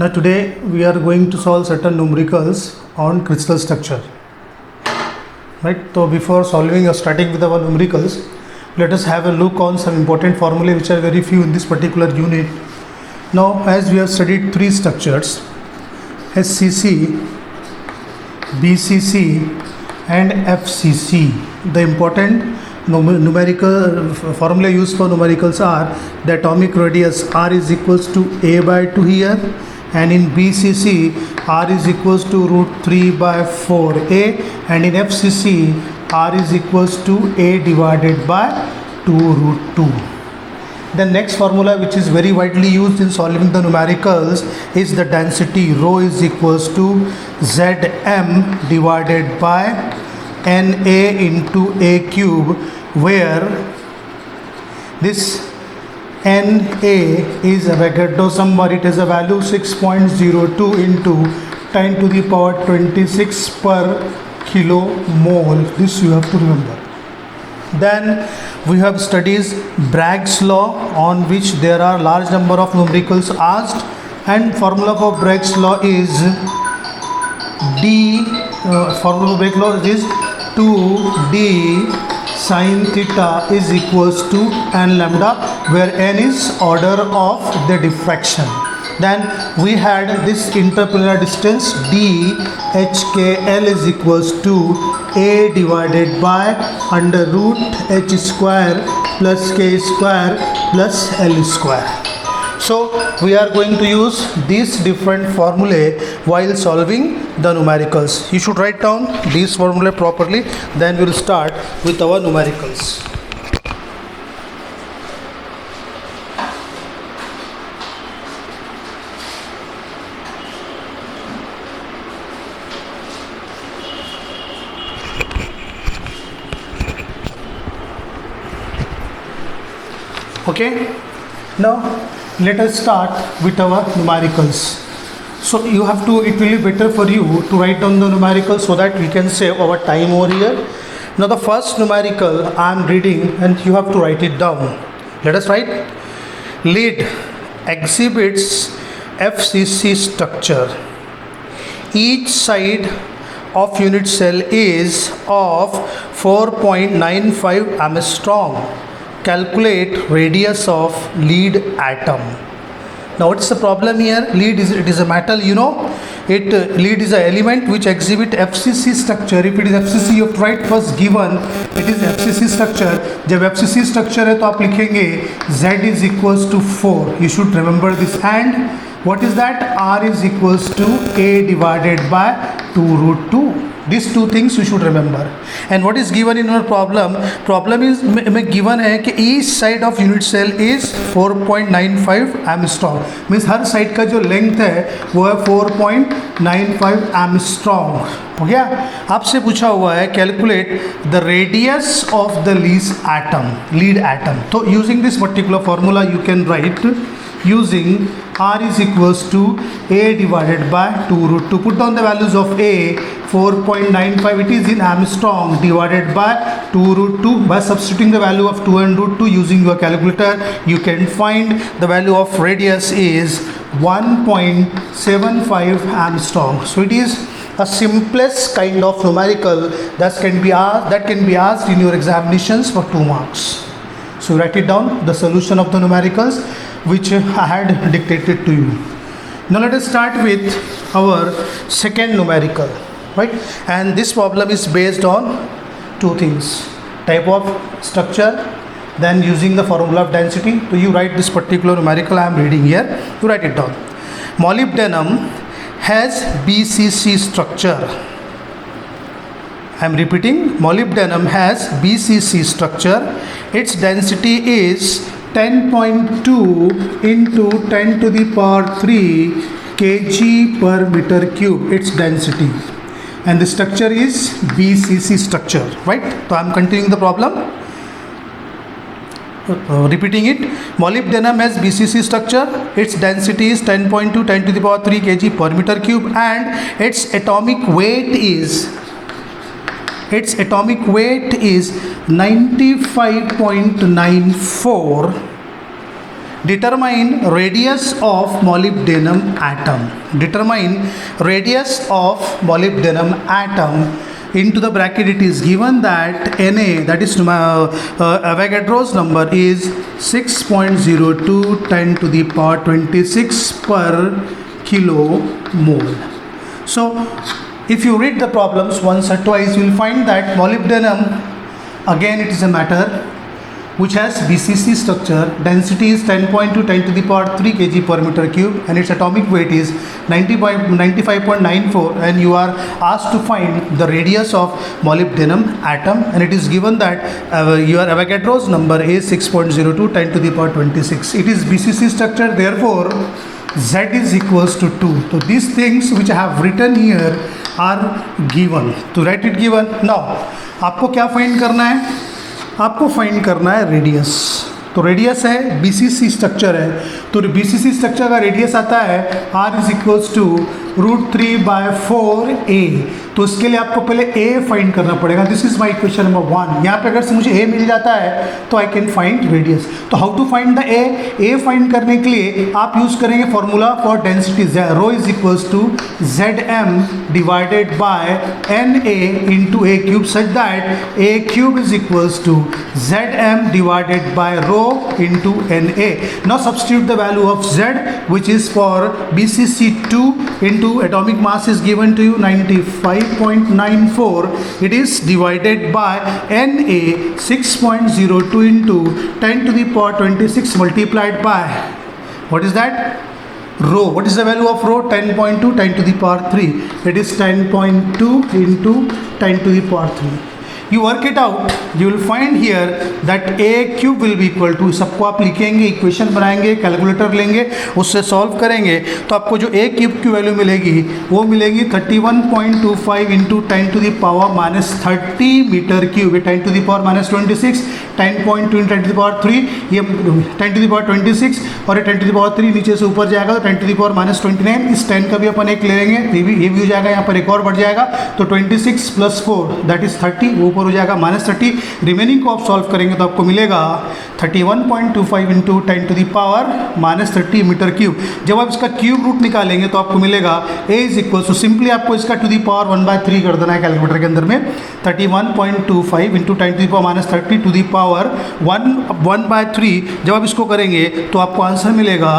Now today we are going to solve certain numericals on crystal structure. Right. So before solving or starting with our numericals, let us have a look on some important formulae which are very few in this particular unit. Now, as we have studied three structures, SCC, BCC and FCC, the important numerical formula used for numericals are the atomic radius R is equals to A by 2 here, and in BCC R is equals to root 3 by 4A, and in FCC R is equals to A divided by 2 root 2. The next formula, which is very widely used in solving the numericals, is the density rho is equals to Zm divided by Na into A cube, where this Na is Avogadro's number. It is a value 6.02 into 10 to the power 26 per kilomole. This you have to remember. Then we have studied Bragg's law, on which there are large number of numericals asked, and formula for Bragg's law is formula for Bragg's law is 2d sin theta is equals to n lambda, where n is order of the diffraction. Then we had this interpolar distance DHKL is equals to A divided by under root h square plus k square plus L square. So we are going to use these different formulae while solving the numericals. You should write down these formulae properly, then we will start with our numericals. Okay, now let us start with our numericals. So you have to, it will be better for you to write down the numericals so that we can save our time over here. Now the first numerical I am reading and you have to write it down. Let us write. Lead exhibits FCC structure. Each side of unit cell is of 4.95 Armstrong. Calculate radius of lead atom. Now what's the problem here? Lead is, it is a metal, you know. Lead is an element which exhibit FCC structure. If it is FCC, you have to write first given it is FCC structure. जब FCC structure है तो आप लिखेंगे Z is equals to 4. You should remember this. And what is that? R is equals to A divided by 2 root 2. These two things you should remember. And what is given in our problem? Problem is given है कि each side of unit cell is 4.95 Armstrong. Means her side का जो length है वो है 4.95 Armstrong. हो गया? आपसे पूछा हुआ है calculate the radius of the lead atom. तो using this particular formula you can write using R is equals to A divided by 2 root 2. Put down the values of A, 4.95, it is in Armstrong, divided by 2 root 2. By substituting the value of 2 and root 2 using your calculator, you can find the value of radius is 1.75 Armstrong. So it is a simplest kind of numerical that can be asked in your examinations for 2 marks. So write it down, the solution of the numericals which I had dictated to you. Now let us start with our second numerical, right? And this problem is based on two things: type of structure, then using the formula of density. So you write this particular numerical I am reading here, you write it down. Molybdenum has BCC structure. I am repeating, molybdenum has BCC structure. Its density is 10.2 into 10 to the power 3 kg per meter cube, its density, and the structure is BCC structure, right? So I am continuing the problem, repeating it. Molybdenum has BCC structure. Its density is 10.2 10 to the power 3 kg per meter cube, and its atomic weight is 95.94 determine radius of molybdenum atom. Determine radius of molybdenum atom. Into the bracket it is given that Na, that is Avogadro's number, is 6.02 10 to the power 26 per kilomole. So if you read the problems once or twice, you will find that molybdenum, again it is a matter which has BCC structure. Density is 10.2 10 to the power 3 kg per meter cube, and its atomic weight is 95.94, and you are asked to find the radius of molybdenum atom, and it is given that your Avogadro's number is 6.02 10 to the power 26. It is BCC structure, therefore Z is equals to 2. So these things which I have written here are given. To write it given. Now आपको क्या find करना है? आपको find करना है radius. तो radius है, BCC structure है, तो बीसीसी स्ट्रक्चर का रेडियस आता है r is equals to √3/4a. तो इसके लिए आपको पहले a फाइंड करना पड़ेगा. This is my equation number 1. यहाँ पे अगर से मुझे a मिल जाता है तो आई कैन फाइंड रेडियस. तो how to find the a find करने के लिए आप यूज करेंगे formula for density. Rho is equals to zm divided by na into a cube, such that a cube is equals to zm divided by rho into Na. Now substitute the value of Z, which is for BCC2 into atomic mass is given to you 95.94. It is divided by Na 6.02 into 10 to the power 26 multiplied by, what is that? Rho. What is the value of rho? 10.2 10 to the power 3. It is 10.2 into 10 to the power 3. You work it out, you will find here that a cube will be equal to, सबको आप लिखेंगे, equation बनाएंगे, calculator लेंगे, उससे solve करेंगे तो आपको जो a क्यूब की वैल्यू मिलेगी वो मिलेगी 31.25 into 10 to the power minus 30 metre cube. 10 to the power minus 26, 10.2 10 to the power 3, ये 10 टू द पावर 26 और ये 10 टू द पावर 3 नीचे से ऊपर जाएगा तो 10 टू द पावर माइनस 29. इस 10 का भी अपन एक ले लेंगे, ये भी हो जाएगा, यहाँ पर एक और बढ़ जाएगा तो 26 प्लस 4 दैट इज 30, वो ऊपर हो जाएगा माइनस 30. रिमेनिंग को आप सॉल्व करेंगे तो आपको मिलेगा 31.25 into 10 to the power minus 30 metre cube. जब आप इसका क्यूब रूट निकालेंगे तो आपको मिलेगा a is equal to, simply आपको इसका टू द पावर 1/3 कर देना है कैलकुलेटर के अंदर में. 31.25 into 10 to the power minus 30 to the power 1/3. जब आप इसको करेंगे तो आपको आंसर मिलेगा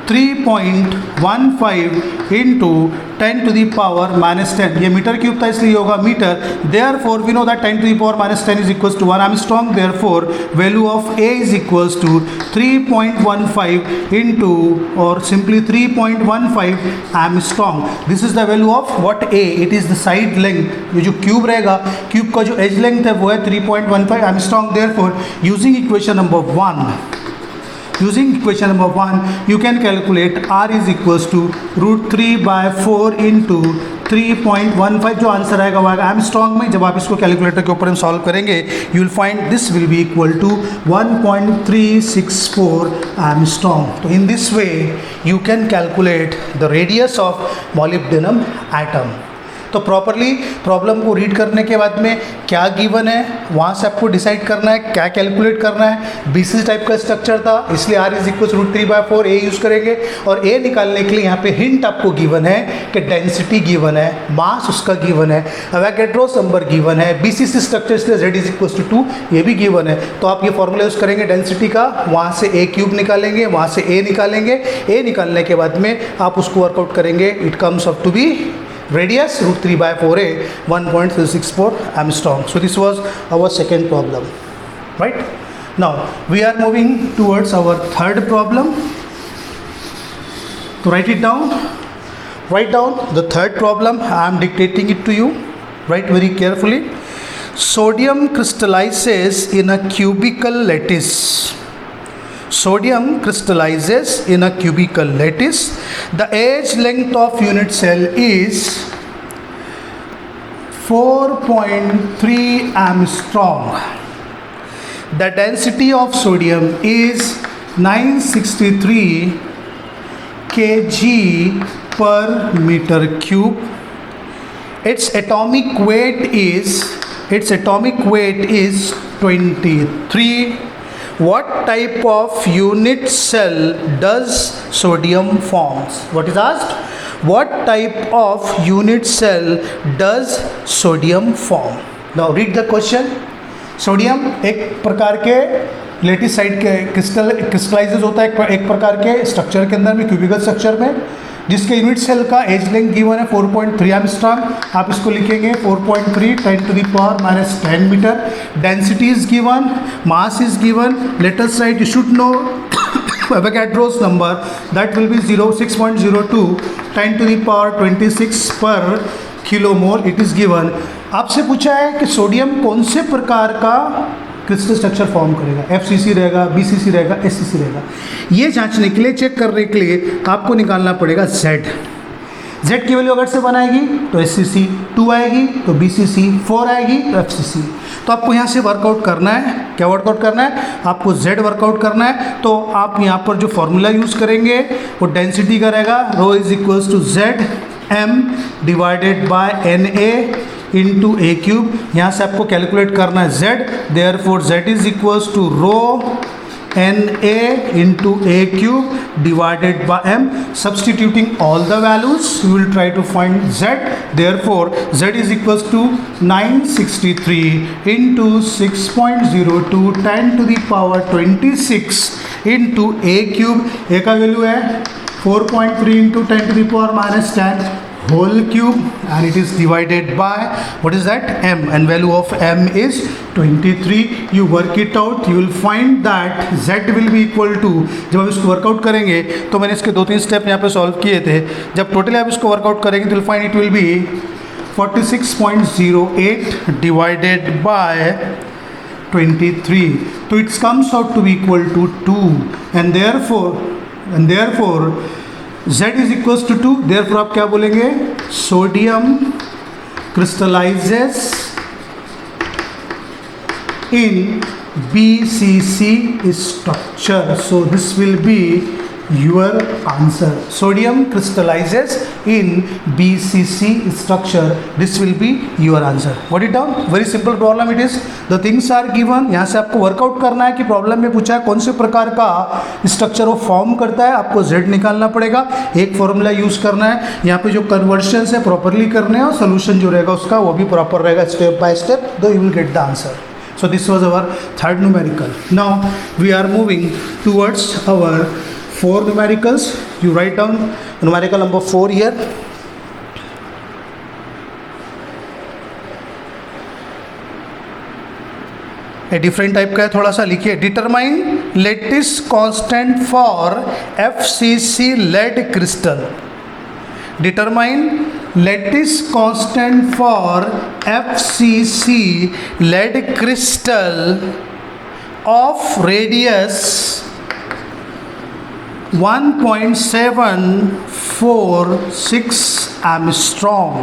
3.15 into 10 to the power minus 10. ये मीटर क्यूब था इसलिए होगा metre. Therefore we know that 10 to the power minus 10 is equals to 1 angstrom. Therefore value of a is equals to 3.15 into और simply 3.15 angstrom. This is the value of what a. It is the side length. ये जो cube रहेगा, cube का जो as length है वो है 3.15 angstrom. Therefore using equation number 1, you can calculate r is equals to √3/4 into 3.15. जो answer आएगा वो आएगा एंगस्ट्रॉम में. जब आप इसको कैलकुलेटर के ऊपर हम सॉल्व करेंगे you will find this will be equal to 1.364 angstrom. तो in this way you can calculate the radius of molybdenum atom. तो प्रॉपरली प्रॉब्लम को रीड करने के बाद में क्या गिवन है वहाँ से आपको डिसाइड करना है क्या कैलकुलेट करना है. बीसीसी टाइप का स्ट्रक्चर था इसलिए r is equal √3/4 a use करेंगे. और a निकालने के लिए यहाँ पे हिंट आपको गिवन है कि डेंसिटी गिवन है, मास उसका गिवन है, एवोगाड्रोस नंबर गिवन है, बीसीसी स्ट्रक्चर इसलिए z इज इक्वल टू 2 ये भी गिवन है. तो आप ये फॉर्मूला यूज़ करेंगे डेंसिटी का, वहाँ से a क्यूब निकालेंगे, वहाँ से a निकालेंगे. a निकालने के बाद में आप उसको वर्कआउट करेंगे. It comes up to be radius √3/4a 1.364 angstrom. So this was our second problem, right? Now we are moving towards our third problem. To write it down, write down the third problem. I am dictating it to you. Write very carefully. Sodium crystallizes in a cubical lattice. Sodium crystallizes in a cubical lattice. The edge length of unit cell is 4.3 angstrom. The density of sodium is 963 kg per meter cube. Its atomic weight is its atomic weight is 23. What type of unit cell does sodium forms? What is asked? What type of unit cell does sodium form? Now read the question. Sodium एक प्रकार के lettuce side के crystallises होता है एक प्रकार के structure के अंदर में, क्यूबिकल स्ट्रक्चर में, जिसके यूनिट सेल का एज लेंथ गिवन है 4.3 एंगस्ट्रॉम. आप इसको लिखेंगे 4.3 10⁻⁻10 मीटर. Density is given, mass is given. Let us write, you should know Avogadro's number, that will be 6.02 10⁻26 पर किलोमोल. It is given. आपसे पूछा है कि सोडियम कौन से प्रकार का क्रिस्टल स्ट्रक्चर फॉर्म करेगा, FCC रहेगा, BCC रहेगा, SCC रहेगा. ये जांचने के लिए, चेक करने के लिए आपको निकालना पड़ेगा Z. Z की वैल्यू अगर से बनाएगी तो SCC, 2 आएगी तो BCC, 4 आएगी तो FCC. तो आपको यहाँ से वर्कआउट करना है. क्या वर्कआउट करना है? आपको Z वर्कआउट करना है. तो आप यहाँ पर जो फॉर्मूला यूज़ करेंगे वो डेंसिटी का रहेगा, ρ is equals to ZM divided by NA into a cube. यहाँ से आपको कैलकुलेट करना है Z. Therefore Z is equals to ρ NA into A cube divided by M. Substituting all the values, we will try to find Z. Therefore, Z is equals to 963 into 6.02 10⁻26 into A cube. A का value है 4.3 into 10⁻10 whole cube, and it is divided by, what is that? M, and value of M is 23. You work it out, you will find that Z will be equal to, जब हम इसको work out करेंगे तो मैंने इसके 2-3 step यहाँ पे solve किए थे. जब टोटली आप इसको वर्कआउट करेंगे तो will find it will be 46.08 divided by 23. तो it's comes out to be equal to 2, and therefore Z is equals to 2. Therefore आप क्या बोलेंगे? Sodium crystallizes in BCC structure. So this will be your answer. Sodium crystallizes in BCC structure. This will be your answer. What it down? Very simple problem it is. The things are given. यहाँ से आपको workout करना है कि problem में पूछा है कौन से प्रकार का स्ट्रक्चर वो फॉर्म करता है. आपको Z निकालना पड़ेगा, एक फॉर्मूला यूज़ करना है. यहाँ पे जो कन्वर्शंस है प्रॉपरली करने हैं और सोल्यूशन जो रहेगा उसका वो भी प्रॉपर रहेगा स्टेप बाय स्टेप. दो you will get the answer. So this was our third numerical. Now we are moving towards our 4 numericals. You write down numerical number 4 here. A different type का है, थोड़ा सा लिखिए. Determine lattice constant for FCC lead crystal. Determine lattice constant for FCC lead crystal of radius 1.746 Armstrong.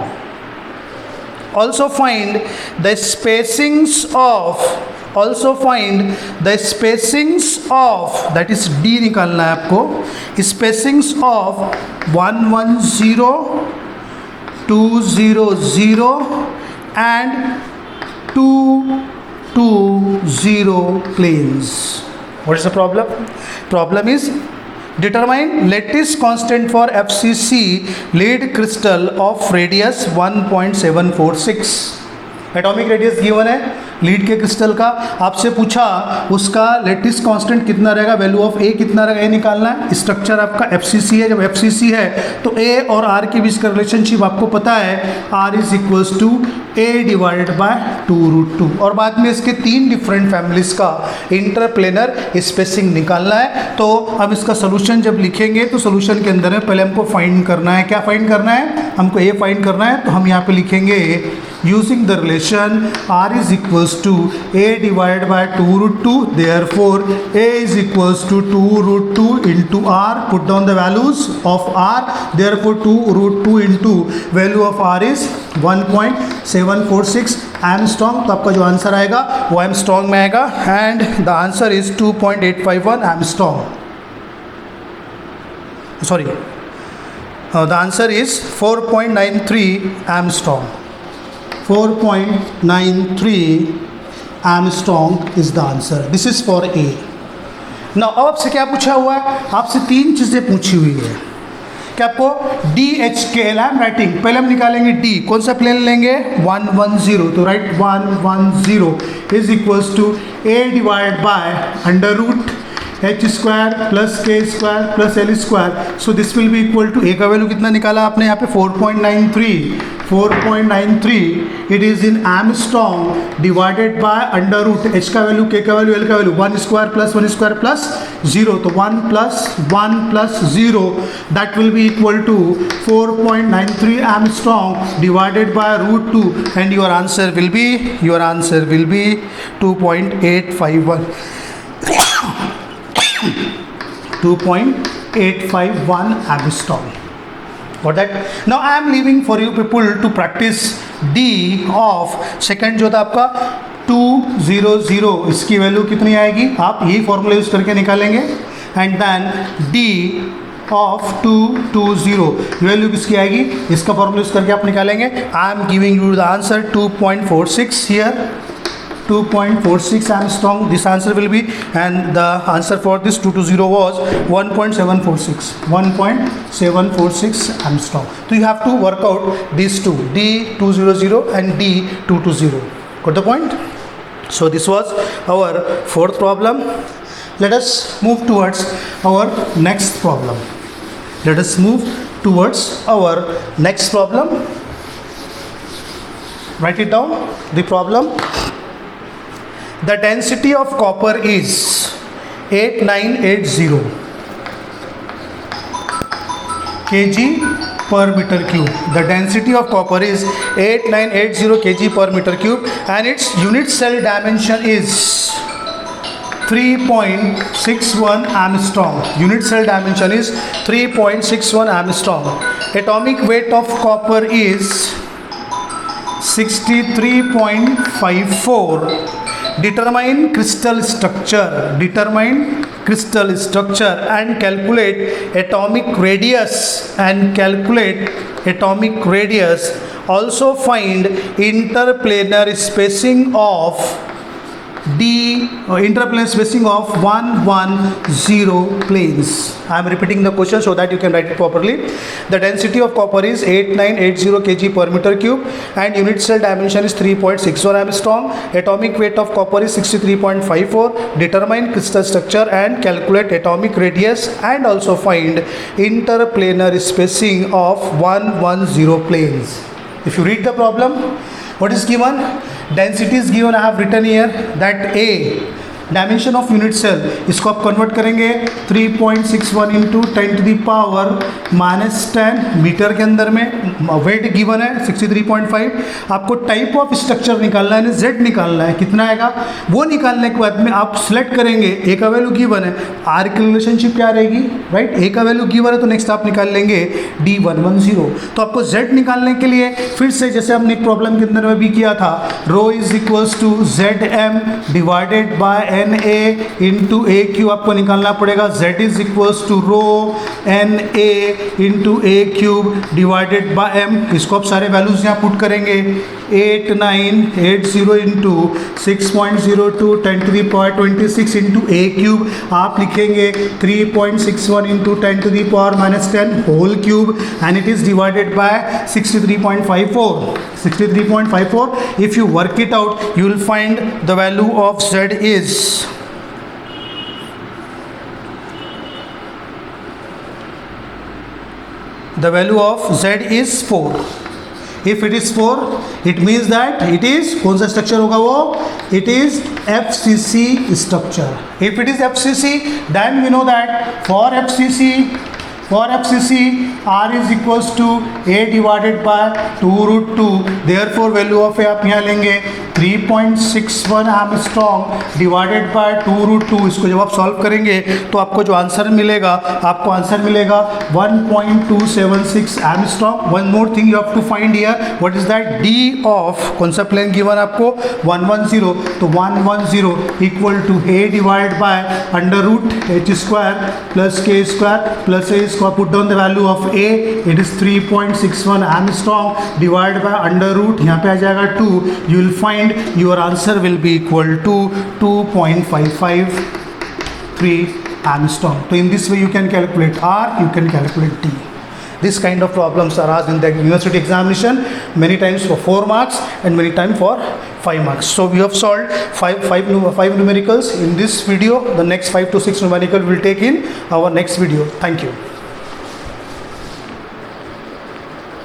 Also find the spacings of that is D निकालना है आपको. spacings of 110, 200 and 220 planes. What is the problem? Problem is determine lattice constant for FCC lead crystal of radius 1.746. Atomic radius given है lead के crystal का. आपसे पूछा उसका lettuce constant कितना रहेगा, वैल्यू ऑफ ए कितना रहेगा, ये निकालना है. स्ट्रक्चर आपका FCC है. जब FCC है तो ए और आर के बीच का रिलेशनशिप आपको पता है, R is equals to A divided by 2√2. और बाद में इसके 3 डिफरेंट फैमिलीज का इंटरप्लेनर स्पेसिंग निकालना है. तो अब इसका सोल्यूशन जब लिखेंगे तो सोल्यूशन के अंदर में पहले हमको फाइंड करना है. क्या फाइंड करना है? हमको ए फाइंड करना है. तो हम यहाँ पे लिखेंगे using the relation r is equals to a divided by 2√2. Therefore a is equals to 2√2 into r. Put down the values of r. Therefore 2√2 into value of r is 1.746 Armstrong. तो आपका जो आंसर आएगा वो Armstrong में आएगा, and the answer is 2.851 Armstrong. Sorry, the answer is 4.93 Armstrong. 4.93 Armstrong is the answer. This is for A. Now अब आपसे क्या पूछा हुआ है? आपसे तीन चीज़ें पूछी हुई है कि आपको डी एच के एल आई एम राइटिंग, पहले हम निकालेंगे डी, कौन सा प्लेन लेंगे 110, तो right 110 is equals to a divide by under root h square plus k square plus l square. So this will be equal to, a का value कितना निकाला आपने यहाँ पे 4.93 it is in angstrom divided by under root h का value, k का value, l का value 1 square plus 0, तो 1 plus 0 that will be equal to 4.93 angstrom divided bye root 2 and your answer will be 2.851 Armstrong. Got that? Now I am leaving for you people to practice D of second जो था आपका 200, इसकी value कितनी आएगी आप यही formula use करके निकालेंगे. And then D of 220 value किसकी आएगी, इसका फॉर्मूला यूज करके आप निकालेंगे. I am giving you the answer 2.46 here, 2.46 Armstrong. This answer will be, and the answer for this 220 was 1.746 Armstrong. So you have to work out these two, D200 and D220. Got the point? So this was our fourth problem. Let us move towards our next problem. Write it down. The problem. The density of copper is 8980 kg per meter cube. The density of copper is 8980 kg per meter cube and its unit cell dimension is 3.61 Armstrong. Unit cell dimension is 3.61 Armstrong. Atomic weight of copper is 63.54. Determine crystal structure and calculate atomic radius. Also find interplanar spacing of 110 planes. I am repeating the question so that you can write it properly. The density of copper is 8980 kg per meter cube and unit cell dimension is 3.61 Armstrong. Atomic weight of copper is 63.54. Determine crystal structure and calculate atomic radius and also find interplanar spacing of 110 planes. If you read the problem, what is given? Density is given. I have written here that A, dimension of unit cell, इसको आप convert करेंगे 3.61 इंटू 10⁻⁻10 metre के अंदर में. Wait given है 63.5. आपको type of structure निकालना है, जेड निकालना है, कितना आएगा वो निकालने के बाद में आप सिलेक्ट करेंगे. ए का वैल्यू गिवन है, आर की रिलेशनशिप क्या रहेगी, राइट. ए का वैल्यू गिवन है तो नेक्स्ट आप निकाल लेंगे D110. तो आपको जेड निकालने के लिए फिर से जैसे हमने एक प्रॉब्लम के अंदर में भी किया था, rho is equals to ZM divided by NA into AQ आपको निकालना पड़ेगा. Z is equals to rho NA into AQ divided by M. इसको आप सारे वैल्यूज यहाँ पुट करेंगे. 8980 इंटू 6.02 10⁻26 इंटू AQ आप लिखेंगे 3.61 इंटू 10⁻⁻10 whole cube and it is divided by 63.54. If you work it out, you will find the value of Z is 4. If it is 4, it means that it is कौन सा structure होगा वो, it is FCC structure. If it is FCC, then we know that for FCC R is equals to A divided by 2√2. Therefore value of a आप यहाँ लेंगे 3.61 Armstrong divided by 2√2. इसको जब आप सॉल्व करेंगे तो आपको जो आंसर मिलेगा 1.276 Armstrong. One more thing you have to find here, what is that, d of कौन सा प्लेन गिवन आपको 110. तो 110 equal to a divide by under root h square plus k square plus a put down the value of A, it is 3.61 Armstrong divided by under root, यहाँ पे आ जाएगा 2, you will find your answer will be equal to 2.553 Armstrong. So in this way you can calculate R, you can calculate T. This kind of problems are asked in the university examination, many times for 4 marks and many times for 5 marks. So we have solved five numericals in this video. The next 5 to 6 numerical we'll take in our next video. Thank you.